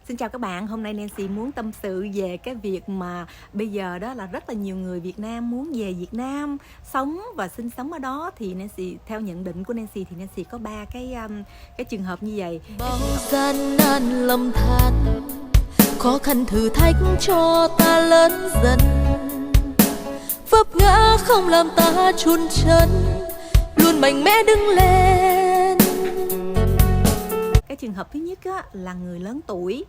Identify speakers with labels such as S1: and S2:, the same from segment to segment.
S1: Xin chào các bạn, hôm nay Nancy muốn tâm sự về cái việc mà bây giờ đó là rất là nhiều người Việt Nam muốn về Việt Nam sống và sinh sống ở đó. Thì Nancy, theo nhận định của Nancy thì Nancy có ba cái trường hợp như vậy.
S2: Bao gian nan lầm than, khó khăn thử thách cho ta lớn dần, vấp ngã không làm ta chùn chân, luôn mạnh mẽ đứng lên.
S1: Cái trường hợp thứ nhất á, là người lớn tuổi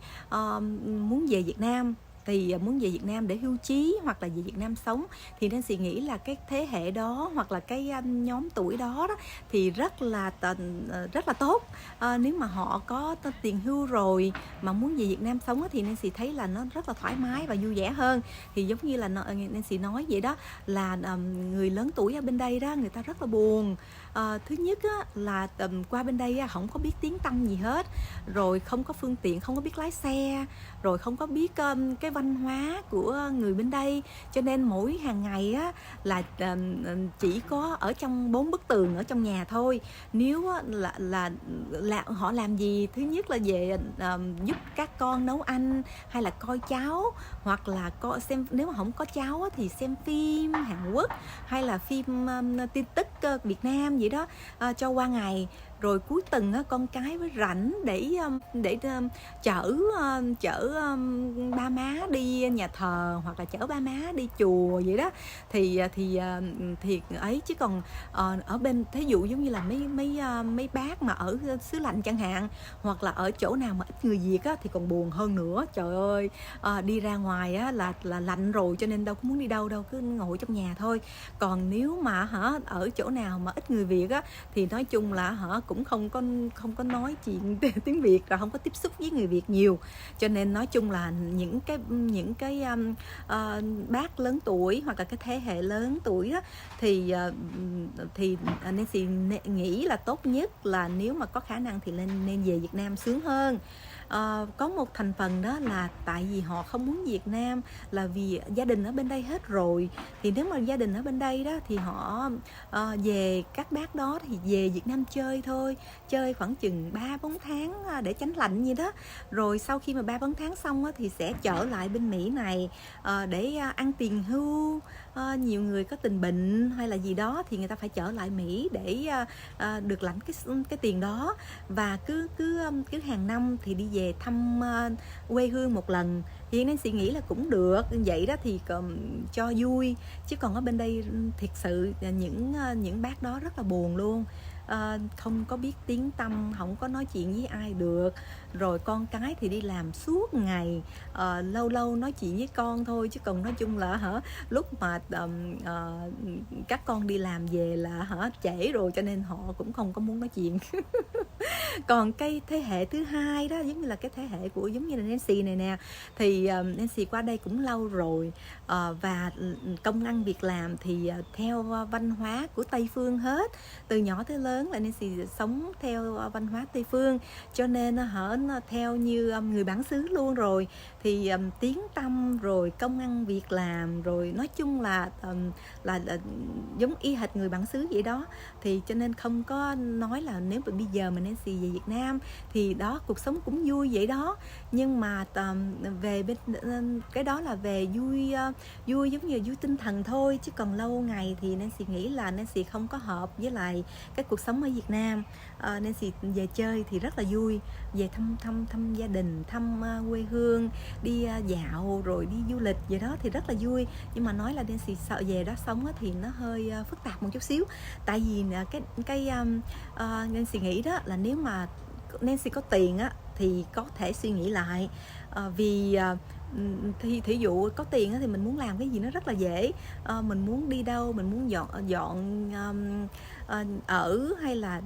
S1: muốn về Việt Nam. Thì muốn về Việt Nam để hưu trí hoặc là về Việt Nam sống, thì Nancy nghĩ là cái thế hệ đó hoặc là cái nhóm tuổi đó, thì rất là tốt. Nếu mà họ có tiền hưu rồi mà muốn về Việt Nam sống thì Nancy thấy là nó rất là thoải mái và vui vẻ hơn. Thì giống như là Nancy nói vậy đó, là người lớn tuổi ở bên đây đó, người ta rất là buồn. Thứ nhất á, là qua bên đây á, không có biết tiếng tăm gì hết, rồi không có phương tiện, không có biết lái xe, rồi không có biết cái văn hóa của người bên đây, cho nên mỗi hàng ngày á, là chỉ có ở trong 4 bức tường ở trong nhà thôi. Nếu á, là họ làm gì, thứ nhất là về giúp các con nấu ăn hay là coi cháu, hoặc là xem, nếu mà không có cháu á, thì xem phim Hàn Quốc hay là phim tin tức Việt Nam vậy đó, cho qua ngày. Rồi cuối tuần á, con cái mới rảnh để chở ba má đi nhà thờ, hoặc là chở ba má đi chùa vậy đó. Thì ấy, chứ còn ở bên, thí dụ giống như là mấy bác mà ở xứ lạnh chẳng hạn, hoặc là ở chỗ nào mà ít người Việt á, thì còn buồn hơn nữa. Trời ơi, đi ra ngoài á, là lạnh rồi, cho nên đâu có muốn đi đâu, cứ ngồi trong nhà thôi. Còn nếu mà ở chỗ nào mà ít người Việt á, thì nói chung là cũng không có nói chuyện tiếng Việt, rồi không có tiếp xúc với người Việt nhiều. Cho nên nói chung là những cái bác lớn tuổi hoặc là cái thế hệ lớn tuổi đó, thì Nancy nghĩ là tốt nhất là nếu mà có khả năng thì nên về Việt Nam sướng hơn. Có một thành phần đó là tại vì họ không muốn Việt Nam là vì gia đình ở bên đây hết rồi. Thì nếu mà gia đình ở bên đây đó thì họ về, các bác đó thì về Việt Nam chơi thôi, chơi khoảng chừng 3-4 tháng để tránh lạnh gì đó. Rồi sau khi mà 3-4 tháng xong thì sẽ trở lại bên Mỹ này để ăn tiền hưu. Nhiều người có tình bệnh hay là gì đó thì người ta phải trở lại Mỹ để được lãnh cái tiền đó. Và cứ hàng năm thì đi về thăm quê hương một lần. Thì nên suy nghĩ là cũng được vậy đó, thì cho vui. Chứ còn ở bên đây thiệt sự những bác đó rất là buồn luôn. Không có biết tiếng tăm, không có nói chuyện với ai được. Rồi con cái thì đi làm suốt ngày, lâu lâu nói chuyện với con thôi, chứ còn nói chung là lúc mà các con đi làm về là trễ rồi, cho nên họ cũng không có muốn nói chuyện. Còn cái thế hệ thứ hai đó, giống như là cái thế hệ của giống như là Nancy này nè, thì Nancy qua đây cũng lâu rồi, và công ăn việc làm thì theo văn hóa của Tây phương hết. Từ nhỏ tới lớn là Nancy sống theo văn hóa Tây phương, cho nên nó theo như người bản xứ luôn rồi. Thì tiếng tăm, rồi công ăn việc làm, rồi nói chung là giống y hệt người bản xứ vậy đó. Thì cho nên không có nói là nếu mà bây giờ mà Nancy về Việt Nam thì đó, cuộc sống cũng vui vậy đó. Nhưng mà về bên cái đó là về vui giống như vui tinh thần thôi, chứ còn lâu ngày thì Nancy nghĩ là Nancy không có hợp với lại cái cuộc sống ở Việt Nam. Nancy về chơi thì rất là vui, về thăm gia đình, thăm quê hương, đi dạo rồi đi du lịch vậy đó thì rất là vui. Nhưng mà nói là Nancy sợ về đó sống thì nó hơi phức tạp một chút xíu. Tại vì Nancy nghĩ đó là nếu mà Nancy có tiền á thì có thể suy nghĩ lại. Vì thí dụ có tiền á, thì mình muốn làm cái gì nó rất là dễ. Mình muốn đi đâu, mình muốn dọn ở hay là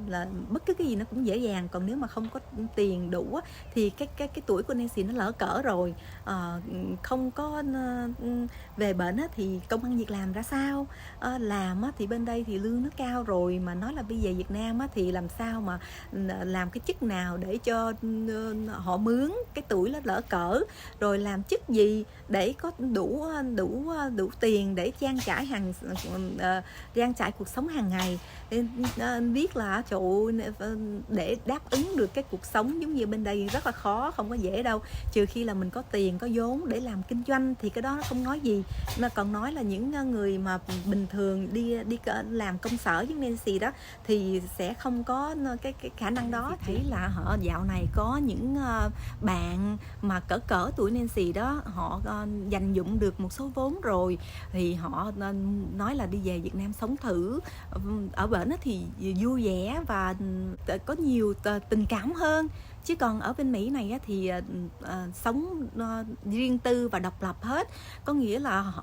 S1: bất cứ cái gì nó cũng dễ dàng. Còn nếu mà không có tiền đủ á, thì cái tuổi của Nancy nó lỡ cỡ rồi, không có về bệnh á, thì công ăn việc làm ra sao? Làm á, thì bên đây thì lương nó cao rồi, mà nói là bây giờ Việt Nam á, thì làm sao mà làm cái chức nào để cho họ mướn cái tuổi nó lỡ cỡ, rồi làm chức gì để có đủ tiền để trang trải trang trải cuộc sống hàng ngày. Nên biết là trời ơi, để đáp ứng được cái cuộc sống giống như bên đây rất là khó, không có dễ đâu. Trừ khi là mình có tiền có vốn để làm kinh doanh thì cái đó nó không nói gì, mà còn nói là những người mà bình thường đi làm công sở với Nancy đó thì sẽ không có cái khả năng đó. Thấy là họ dạo này có những bạn mà cỡ tuổi Nancy đó, họ dành dụm được một số vốn rồi thì họ nói là đi về Việt Nam sống thử. Ở bển thì vui vẻ và có nhiều tình cảm hơn, chứ còn ở bên Mỹ này thì sống riêng tư và độc lập hết. Có nghĩa là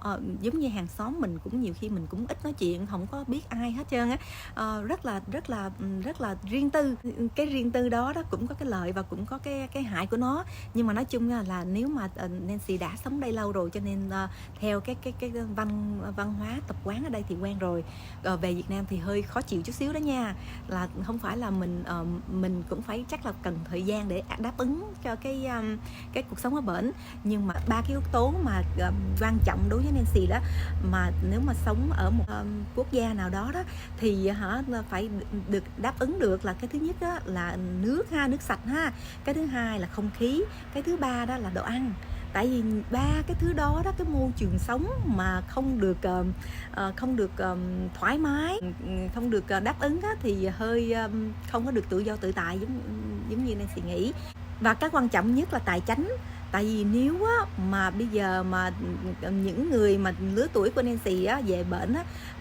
S1: giống như hàng xóm mình cũng nhiều khi mình cũng ít nói chuyện, không có biết ai hết trơn á. Rất là riêng tư. Cái riêng tư đó cũng có cái lợi và cũng có cái hại của nó. Nhưng mà nói chung là nếu mà Nancy đã sống đây lâu rồi cho nên theo cái văn hóa tập quán ở đây thì quen rồi. Về Việt Nam thì hơi khó chịu chút xíu đó nha, là không phải là mình cũng phải chắc là cần thời gian để đáp ứng cho cái cuộc sống ở bển. Nhưng mà 3 cái yếu tố mà quan trọng đối với Nancy đó, mà nếu mà sống ở một quốc gia nào đó thì phải được đáp ứng được là cái thứ nhất đó là nước sạch ha, cái thứ hai là không khí, cái thứ ba đó là đồ ăn. Tại vì 3 cái thứ đó cái môi trường sống mà không được thoải mái, không được đáp ứng thì hơi không có được tự do tự tại giống như Nancy nghĩ. Và cái quan trọng nhất là tài chánh. Tại vì nếu mà bây giờ mà những người mà lứa tuổi của Nancy về bển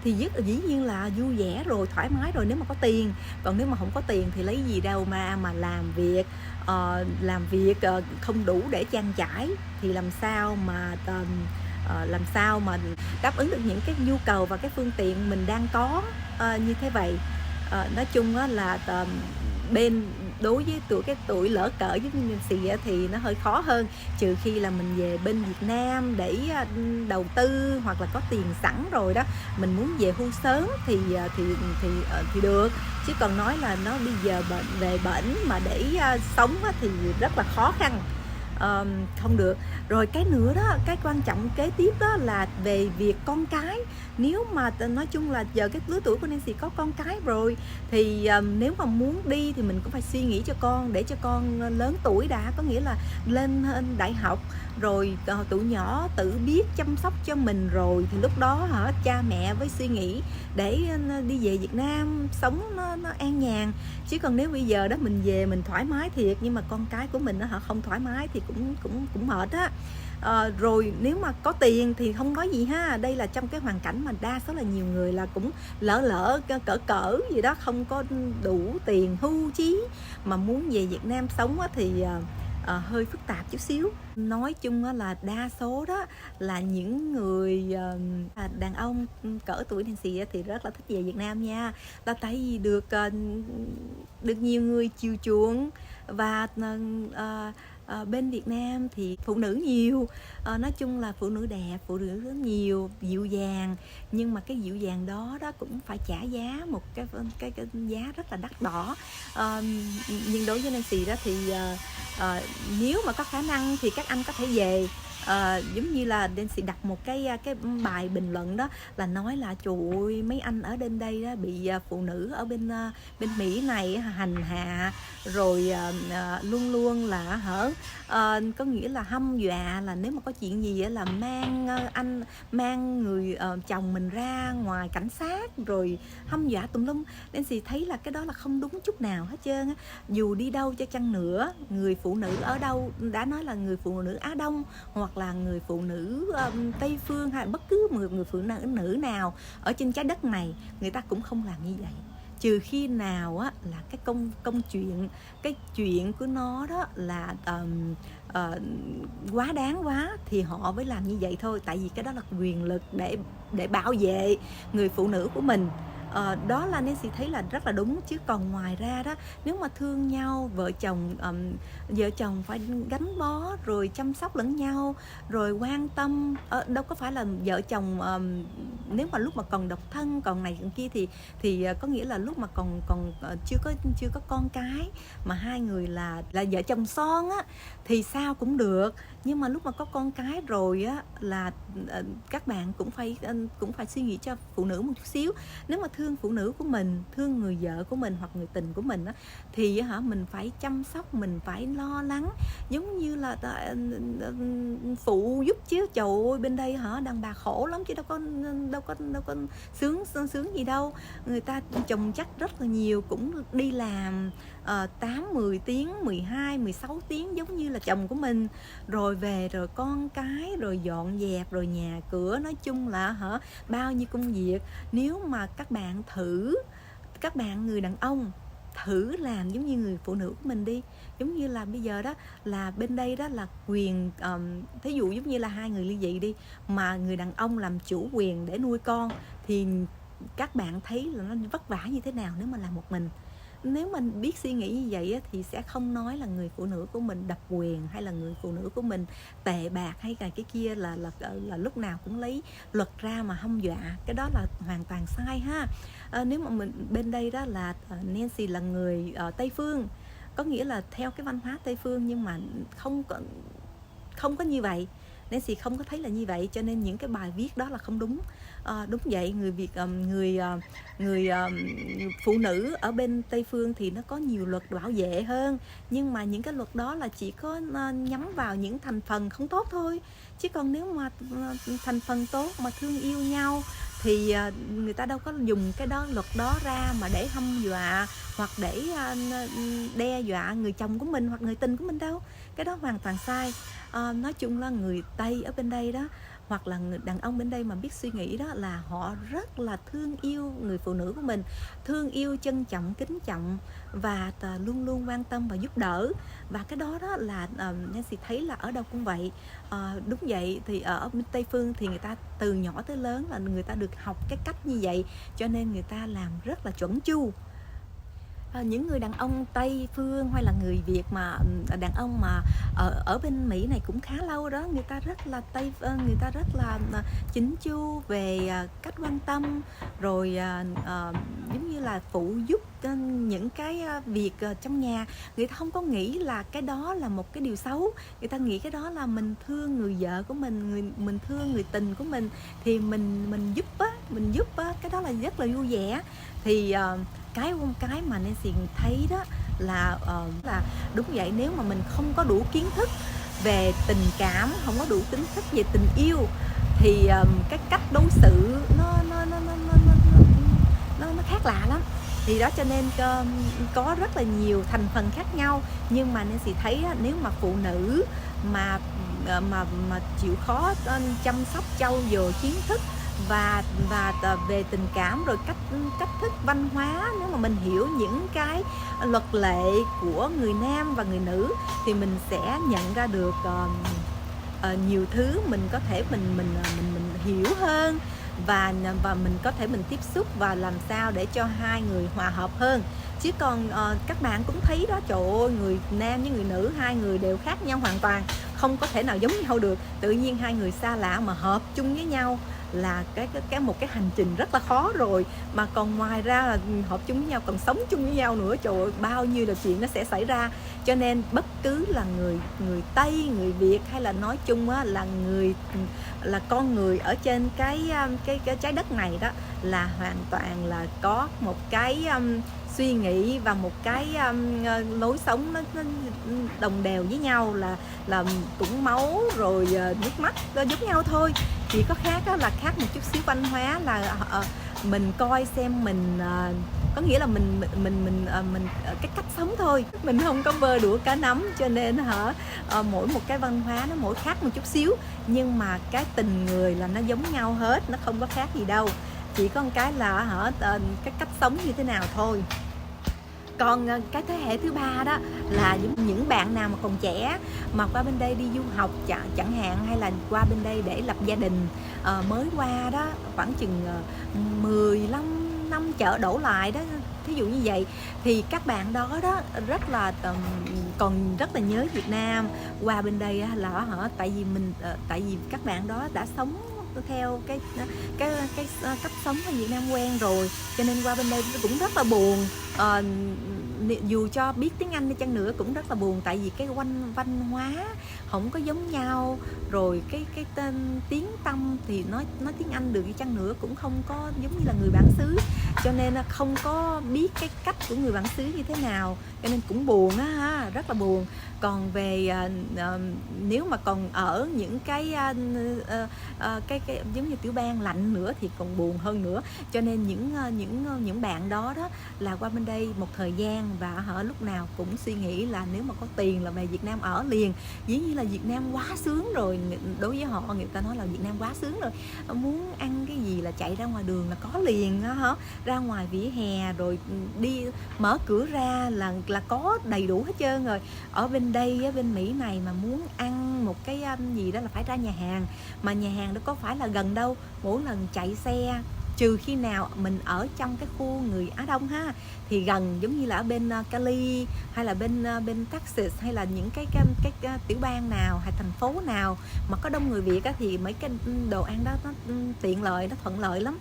S1: thì dĩ nhiên là vui vẻ rồi, thoải mái rồi nếu mà có tiền. Còn nếu mà không có tiền thì lấy gì đâu mà làm việc không đủ để trang trải thì làm sao mà đáp ứng được những cái nhu cầu và cái phương tiện mình đang có như thế vậy. Nói chung là đối với cái tuổi lỡ cỡ với Nancy thì nó hơi khó hơn, trừ khi là mình về bên Việt Nam để đầu tư hoặc là có tiền sẵn rồi đó, mình muốn về hưu sớm thì được. Chứ còn nói là nó bây giờ về bển mà để sống thì rất là khó khăn. Không được. Rồi cái nữa đó, cái quan trọng kế tiếp đó là về việc con cái. Nếu mà nói chung là giờ cái lứa tuổi của Nancy có con cái rồi thì nếu mà muốn đi thì mình cũng phải suy nghĩ cho con, để cho con lớn tuổi đã, có nghĩa là lên đại học rồi tụi nhỏ tự biết chăm sóc cho mình rồi thì lúc đó cha mẹ với suy nghĩ để đi về Việt Nam sống nó an nhàn. Chứ còn nếu bây giờ đó mình về mình thoải mái thiệt nhưng mà con cái của mình họ không thoải mái thì cũng mệt á. Rồi nếu mà có tiền thì không nói gì ha. Đây là trong cái hoàn cảnh mà đa số là nhiều người là cũng lỡ cỡ gì đó, không có đủ tiền hưu trí mà muốn về Việt Nam sống thì hơi phức tạp chút xíu. Nói chung là đa số đó là những người đàn ông cỡ tuổi Nancy thì rất là thích về Việt Nam nha, là tại vì được nhiều người chiều chuộng và bên Việt Nam thì phụ nữ nhiều, nói chung là phụ nữ đẹp, phụ nữ nhiều, dịu dàng, nhưng mà cái dịu dàng đó cũng phải trả giá một cái giá rất là đắt đỏ. Nhưng đối với Nancy đó thì nếu mà có khả năng thì các anh có thể về. Giống như là Nancy đặt một cái bài bình luận đó là nói là trời ơi, mấy anh ở bên đây đó bị phụ nữ ở bên Mỹ này hành hạ rồi luôn là có nghĩa là hăm dọa là nếu mà có chuyện gì là mang người chồng mình ra ngoài cảnh sát rồi hăm dọa tùm lum. Nancy thấy là cái đó là không đúng chút nào hết trơn á. Dù đi đâu cho chăng nữa, người phụ nữ ở đâu, đã nói là người phụ nữ Á Đông hoặc là người phụ nữ Tây Phương hay bất cứ một người phụ nữ nào ở trên trái đất này, người ta cũng không làm như vậy. Trừ khi nào là cái cái chuyện của nó đó là quá đáng quá thì họ mới làm như vậy thôi. Tại vì cái đó là quyền lực để bảo vệ người phụ nữ của mình. Đó là Nancy thấy là rất là đúng. Chứ còn ngoài ra đó, nếu mà thương nhau, vợ chồng phải gắn bó rồi chăm sóc lẫn nhau rồi quan tâm, đâu có phải là vợ chồng nếu mà lúc mà còn độc thân, còn này còn kia thì có nghĩa là lúc mà còn chưa có con cái mà hai người là vợ chồng son á thì sao cũng được. Nhưng mà lúc mà có con cái rồi á là các bạn cũng phải suy nghĩ cho phụ nữ một chút xíu. Nếu mà thương phụ nữ của mình, thương người vợ của mình hoặc người tình của mình á, thì mình phải chăm sóc, mình phải lo lắng, giống như là phụ giúp chứ. Trời ơi, bên đây đàn bà khổ lắm chứ đâu có sướng gì đâu. Người ta chồng chắc rất là nhiều, cũng đi làm 8-10 tiếng, 12, 16 tiếng giống như là chồng của mình, rồi về rồi con cái, rồi dọn dẹp, rồi nhà cửa, nói chung là bao nhiêu công việc. Nếu mà các bạn người đàn ông thử làm giống như người phụ nữ của mình đi. Giống như là bây giờ đó là bên đây đó là quyền, thí dụ giống như là hai người ly dị đi, mà người đàn ông làm chủ quyền để nuôi con, thì các bạn thấy là nó vất vả như thế nào nếu mà làm một mình. Nếu mình biết suy nghĩ như vậy thì sẽ không nói là người phụ nữ của mình độc quyền, hay là người phụ nữ của mình tệ bạc, hay là cái kia là lúc nào cũng lấy luật ra mà hăm dọa. Cái đó là hoàn toàn sai ha. Nếu mà mình bên đây đó là Nancy là người Tây Phương, có nghĩa là theo cái văn hóa Tây Phương, nhưng mà không có như vậy. Nancy không có thấy là như vậy, cho nên những cái bài viết đó là không đúng. Đúng vậy, người phụ nữ ở bên Tây Phương thì nó có nhiều luật bảo vệ hơn, nhưng mà những cái luật đó là chỉ có nhắm vào những thành phần không tốt thôi. Chứ còn nếu mà thành phần tốt mà thương yêu nhau thì người ta đâu có dùng cái luật đó ra mà để hăm dọa hoặc để đe dọa người chồng của mình hoặc người tình của mình đâu. Cái đó hoàn toàn sai. Nói chung là người Tây ở bên đây đó, hoặc là người đàn ông bên đây mà biết suy nghĩ đó, là họ rất là thương yêu người phụ nữ của mình, thương yêu, trân trọng, kính trọng, và luôn luôn quan tâm và giúp đỡ. Và cái đó đó là Nancy thấy là ở đâu cũng vậy. Đúng vậy, thì ở bên Tây Phương thì người ta từ nhỏ tới lớn là người ta được học cái cách như vậy, cho nên người ta làm rất là chuẩn chu. Những người đàn ông Tây Phương hay là người Việt mà đàn ông mà ở bên Mỹ này cũng khá lâu đó, người ta rất là người ta rất là chỉnh chu về cách quan tâm, rồi giống như là phụ giúp những cái việc trong nhà. Người ta không có nghĩ là cái đó là một cái điều xấu, người ta nghĩ cái đó là mình thương người vợ của mình thương người tình của mình, thì mình giúp cái đó là rất là vui vẻ. Thì cái mà Nancy thấy đó là đúng vậy. Nếu mà mình không có đủ kiến thức về tình cảm, không có đủ kiến thức về tình yêu, thì cái cách đối xử nó khác lạ lắm. Thì đó, cho nên có rất là nhiều thành phần khác nhau. Nhưng mà Nancy thấy đó, nếu mà phụ nữ mà chịu khó chăm sóc, trau dồi kiến thức và về tình cảm, rồi cách thức văn hóa, nếu mà mình hiểu những cái luật lệ của người nam và người nữ, thì mình sẽ nhận ra được nhiều thứ. Mình có thể mình hiểu hơn, và mình có thể mình tiếp xúc và làm sao để cho hai người hòa hợp hơn. Chứ còn các bạn cũng thấy đó, trời ơi, người nam với người nữ hai người đều khác nhau hoàn toàn, không có thể nào giống nhau được. Tự nhiên hai người xa lạ mà hợp chung với nhau là một cái hành trình rất là khó rồi, mà còn ngoài ra là hợp chung với nhau, còn sống chung với nhau nữa, trời ơi, bao nhiêu là chuyện nó sẽ xảy ra. Cho nên bất cứ là người Tây, người Việt, hay là nói chung á, là con người ở trên cái trái đất này đó, là hoàn toàn là có một cái suy nghĩ và một cái lối sống nó đồng đều với nhau, là cũng máu rồi nước mắt giống nhau thôi. Chỉ có khác đó là khác một chút xíu văn hóa, là mình coi xem mình có nghĩa là mình cái cách sống thôi, mình không có bơ đũa cá nắm. Cho nên mỗi một cái văn hóa nó mỗi khác một chút xíu, nhưng mà cái tình người là nó giống nhau hết, nó không có khác gì đâu. Chỉ có một cái là cái cách sống như thế nào thôi. Còn cái thế hệ thứ ba đó là những bạn nào mà còn trẻ mà qua bên đây đi du học chẳng hạn, hay là qua bên đây để lập gia đình, mới qua đó khoảng chừng 15 5 chợ đổ lại đó, thí dụ như vậy, thì các bạn đó đó rất là còn rất là nhớ Việt Nam. Qua bên đây là tại vì các bạn đó đã sống theo cái cách sống ở Việt Nam quen rồi, cho nên qua bên đây cũng rất là buồn. Dù cho biết tiếng Anh đi chăng nữa cũng rất là buồn, tại vì cái văn hóa không có giống nhau, rồi cái tên tiếng Tâm thì nói tiếng Anh được đi chăng nữa cũng không có giống như là người bản xứ, cho nên không có biết cái cách của người bản xứ như thế nào, cho nên cũng buồn á ha, rất là buồn. Còn về nếu mà còn ở những cái giống như tiểu bang lạnh nữa thì còn buồn hơn nữa. Cho nên những bạn đó đó là qua bên đây một thời gian và họ lúc nào cũng suy nghĩ là nếu mà có tiền là về Việt Nam ở liền. Dĩ nhiên là Việt Nam quá sướng rồi, đối với họ người ta nói là Việt Nam quá sướng rồi, muốn ăn cái gì là chạy ra ngoài đường là có liền á hả, ra ngoài vỉa hè rồi đi mở cửa ra là có đầy đủ hết trơn rồi. Ở bên đây bên Mỹ này mà muốn ăn một cái gì đó là phải ra nhà hàng, mà nhà hàng đó có phải là gần đâu, mỗi lần chạy xe, trừ khi nào mình ở trong cái khu người Á Đông ha thì gần, giống như là ở bên Cali hay là bên Texas hay là những cái tiểu bang nào hay thành phố nào mà có đông người Việt á, thì mấy cái đồ ăn đó nó tiện lợi, nó thuận lợi lắm.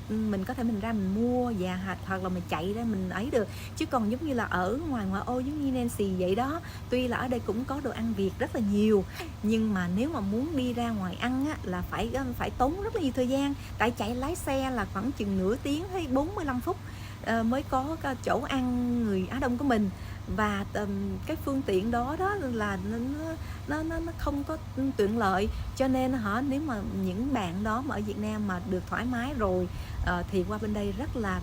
S1: Mình có thể mình ra mình mua và hoặc là mình chạy ra mình ấy được. Chứ còn giống như là ở ngoại ô giống như Nancy vậy đó, tuy là ở đây cũng có đồ ăn Việt rất là nhiều, nhưng mà nếu mà muốn đi ra ngoài ăn á, là phải tốn rất là nhiều thời gian, tại chạy lái xe là khoảng chừng nửa tiếng hay 45 phút mới có chỗ ăn người Á Đông của mình. Và cái phương tiện đó là nó không có tiện lợi, cho nên nếu mà những bạn đó mà ở Việt Nam mà được thoải mái rồi thì qua bên đây rất là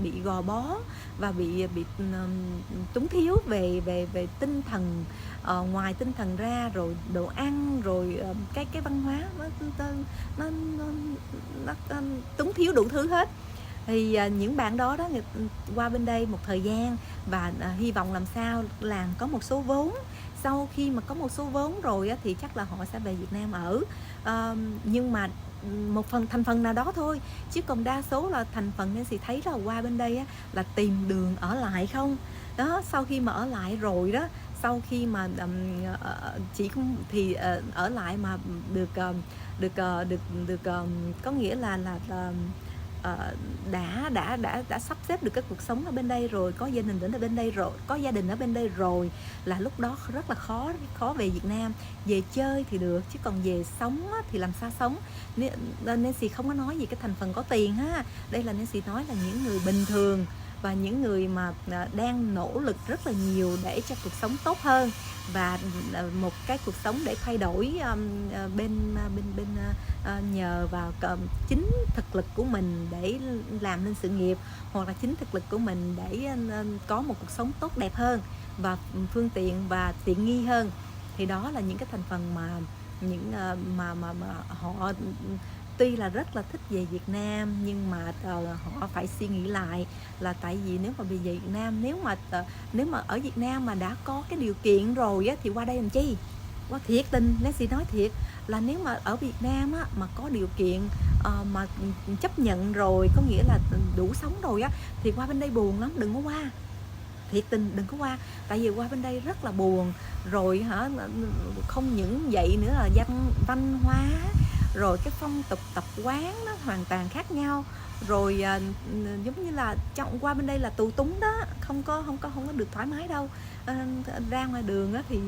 S1: bị gò bó và bị túng thiếu về tinh thần. Ngoài tinh thần ra rồi đồ ăn rồi cái văn hóa nó túng thiếu đủ thứ hết. Thì những bạn đó qua bên đây một thời gian và hy vọng làm sao là có một số vốn. Sau khi mà có một số vốn rồi thì chắc là họ sẽ về Việt Nam ở, nhưng mà một thành phần nào đó thôi, chứ còn đa số là thành phần nên chị thấy là qua bên đây là tìm đường ở lại không đó. Sau khi mà ở lại rồi đó, sau khi mà chỉ thì ở lại mà được có nghĩa là đã sắp xếp được cái cuộc sống ở bên đây rồi, có gia đình ở bên đây rồi, có gia đình ở bên đây rồi, là lúc đó rất là khó về Việt Nam. Về chơi thì được, chứ còn về sống thì làm sao sống. Nancy không có nói gì cái thành phần có tiền ha, đây là Nancy nói là những người bình thường và những người mà đang nỗ lực rất là nhiều để cho cuộc sống tốt hơn, và một cái cuộc sống để thay đổi nhờ vào chính thực lực của mình để làm nên sự nghiệp, hoặc là chính thực lực của mình để có một cuộc sống tốt đẹp hơn và phương tiện và tiện nghi hơn. Thì đó là những cái thành phần mà mà họ tuy là rất là thích về Việt Nam, nhưng mà họ phải suy nghĩ lại là tại vì nếu mà về Việt Nam, nếu mà ở Việt Nam mà đã có cái điều kiện rồi thì qua đây làm chi. Qua thiệt tình Nancy nói thiệt là nếu mà ở Việt Nam mà có điều kiện mà chấp nhận rồi, có nghĩa là đủ sống rồi thì qua bên đây buồn lắm, đừng có qua. Thiệt tình đừng có qua, tại vì qua bên đây rất là buồn rồi không những vậy nữa là văn hóa rồi cái phong tục tập quán nó hoàn toàn khác nhau. Rồi giống như là qua bên đây là tù túng đó, không có được thoải mái đâu. Ra ngoài đường thì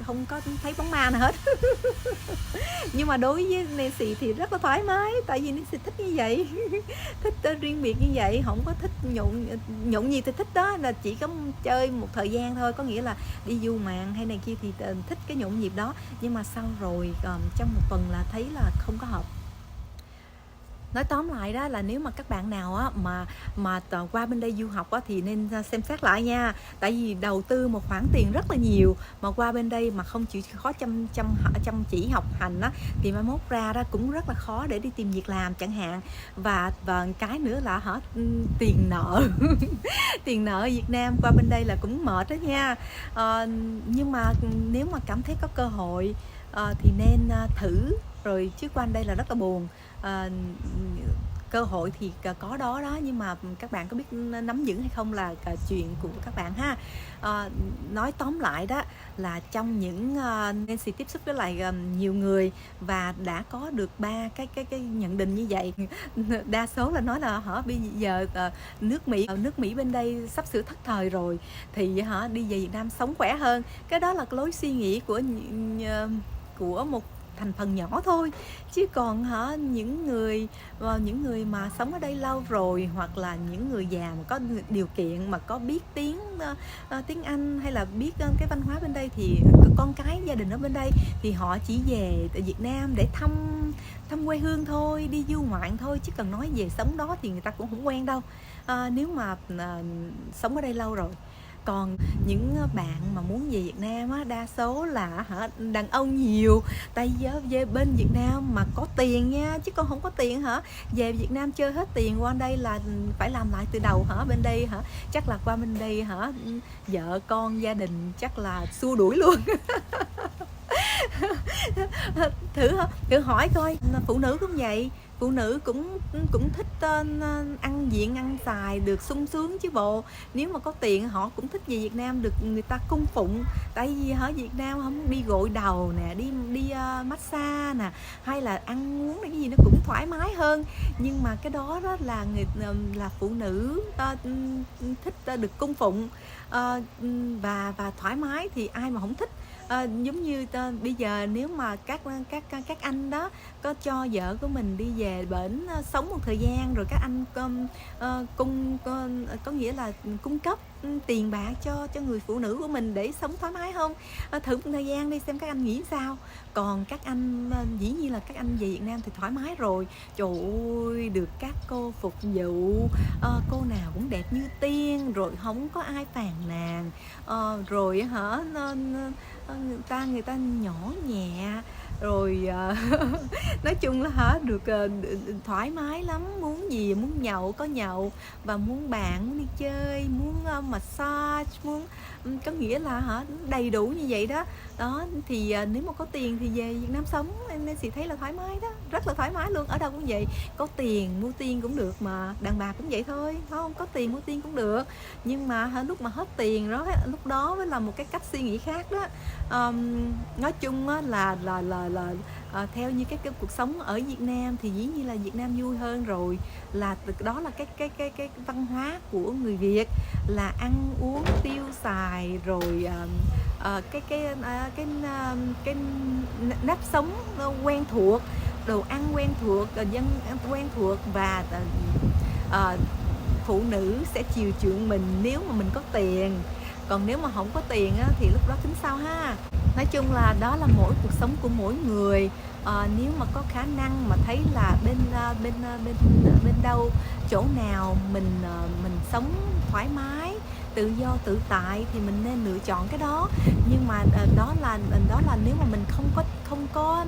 S1: không có thấy bóng ma nào hết. Nhưng mà đối với Nancy thì rất là thoải mái, tại vì Nancy thích như vậy. Thích riêng biệt như vậy, không có thích nhộn nhịp. Thì thích đó là chỉ có chơi một thời gian thôi, có nghĩa là đi du mạn hay này kia thì thích cái nhộn nhịp đó, nhưng mà sau rồi trong một tuần là thấy là không có hợp. Nói tóm lại đó là nếu mà các bạn nào mà qua bên đây du học thì nên xem xét lại nha. Tại vì đầu tư một khoản tiền rất là nhiều, mà qua bên đây mà không chịu khó chăm chỉ học hành thì mai mốt ra đó cũng rất là khó để đi tìm việc làm chẳng hạn. Và cái nữa là tiền nợ. Tiền nợ Việt Nam qua bên đây là cũng mệt đó nha. Nhưng mà nếu mà cảm thấy có cơ hội thì nên thử rồi, chứ qua đây là rất là buồn. cơ hội thì có đó đó, nhưng mà các bạn có biết nắm vững hay không là chuyện của các bạn ha. Nói tóm lại đó là trong những Nancy tiếp xúc với lại nhiều người và đã có được 3 cái nhận định như vậy. Đa số là nói là bây giờ nước Mỹ bên đây sắp sửa thất thời rồi, thì đi về Việt Nam sống khỏe hơn. Cái đó là lối suy nghĩ của một thành phần nhỏ thôi, chứ còn những người mà sống ở đây lâu rồi, hoặc là những người già mà có điều kiện, mà có biết tiếng Anh hay là biết cái văn hóa bên đây, thì con cái gia đình ở bên đây thì họ chỉ về Việt Nam để thăm quê hương thôi, đi du ngoạn thôi, chứ cần nói về sống đó thì người ta cũng không quen đâu, nếu mà sống ở đây lâu rồi. Còn những bạn mà muốn về Việt Nam á, đa số là đàn ông nhiều, tại vì về bên Việt Nam mà có tiền nha, chứ con không có tiền về Việt Nam chơi hết tiền, qua đây là phải làm lại từ đầu bên đây chắc là qua bên đây vợ con gia đình chắc là xua đuổi luôn. thử hỏi coi, phụ nữ cũng vậy, phụ nữ cũng thích ăn diện ăn xài được sung sướng chứ bộ. Nếu mà có tiền họ cũng thích về Việt Nam được người ta cung phụng, tại vì ở Việt Nam không đi gội đầu nè, đi massage nè, hay là ăn uống cái gì nó cũng thoải mái hơn. Nhưng mà cái đó là phụ nữ thích được cung phụng và thoải mái, thì ai mà không thích. Giống như bây giờ nếu mà các anh đó có cho vợ của mình đi về bển sống một thời gian, rồi các anh có nghĩa là cung cấp tiền bạc cho người phụ nữ của mình để sống thoải mái không? Thử một thời gian đi xem các anh nghĩ sao. Còn các anh dĩ nhiên là các anh về Việt Nam thì thoải mái rồi, trời ơi, được các cô phục vụ, cô nào cũng đẹp như tiên, rồi không có ai phàn nàn, rồi người ta nhỏ nhẹ, rồi nói chung là được thoải mái lắm. Muốn gì, muốn nhậu có nhậu, và muốn bạn muốn đi chơi, muốn massage, muốn có nghĩa là đầy đủ như vậy đó. Thì nếu mà có tiền thì về Việt Nam sống, em sẽ thấy là thoải mái đó, rất là thoải mái luôn. Ở đâu cũng vậy, có tiền mua tiên cũng được, mà đàn bà cũng vậy thôi, không có tiền mua tiên cũng được. Nhưng mà lúc mà hết tiền đó, lúc đó mới là một cái cách suy nghĩ khác đó. Nói chung là theo như cái cuộc sống ở Việt Nam thì dĩ nhiên là Việt Nam vui hơn rồi, là đó là cái văn hóa của người Việt, là ăn uống tiêu xài, rồi cái nếp sống quen thuộc, đồ ăn quen thuộc, dân quen thuộc, và phụ nữ sẽ chiều chuộng mình nếu mà mình có tiền. Còn nếu mà không có tiền thì lúc đó tính sao ha. Nói chung là đó là mỗi cuộc sống của mỗi người. Nếu mà có khả năng mà thấy là bên đâu, chỗ nào mình sống thoải mái, tự do tự tại thì mình nên lựa chọn cái đó. Nhưng mà đó là nếu mà mình không có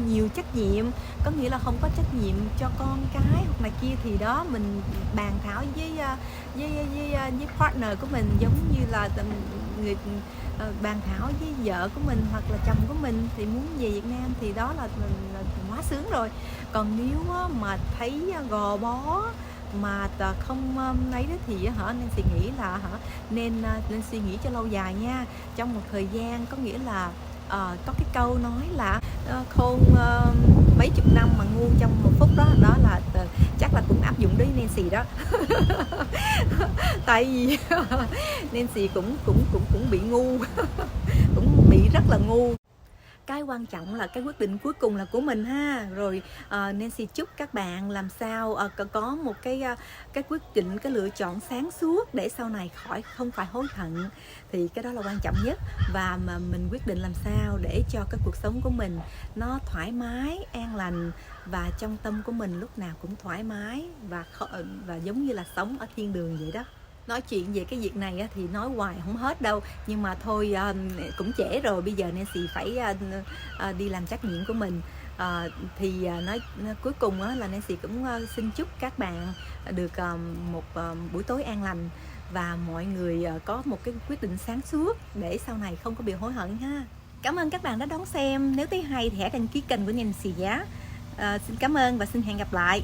S1: nhiều trách nhiệm, có nghĩa là không có trách nhiệm cho con cái hoặc này kia, thì đó mình bàn thảo với partner của mình, giống như là người bàn thảo với vợ của mình hoặc là chồng của mình thì muốn về Việt Nam, thì đó là quá sướng rồi. Còn nếu mà thấy gò bó mà không ấy đó thì nên suy nghĩ là nên suy nghĩ cho lâu dài nha. Trong một thời gian, có nghĩa là có cái câu nói là khôn mấy chục năm mà ngu trong một phút đó, đó là chắc là cũng áp dụng đến Nancy đó. Tại vì Nancy cũng bị ngu, cũng bị rất là ngu. Cái quan trọng là cái quyết định cuối cùng là của mình ha. Rồi Nancy chúc các bạn làm sao có một cái quyết định, cái lựa chọn sáng suốt để sau này không phải hối hận, thì cái đó là quan trọng nhất. Và mà mình quyết định làm sao để cho cái cuộc sống của mình nó thoải mái, an lành, và trong tâm của mình lúc nào cũng thoải mái, và giống như là sống ở thiên đường vậy đó. Nói chuyện về cái việc này thì nói hoài không hết đâu, nhưng mà thôi, cũng trễ rồi, bây giờ Nancy phải đi làm trách nhiệm của mình. Thì nói cuối cùng là Nancy cũng xin chúc các bạn được một buổi tối an lành, và mọi người có một cái quyết định sáng suốt để sau này không có bị hối hận ha. Cảm ơn các bạn đã đón xem. Nếu thấy hay thì hãy đăng ký kênh của Nancy nhé. Xin cảm ơn và xin hẹn gặp lại.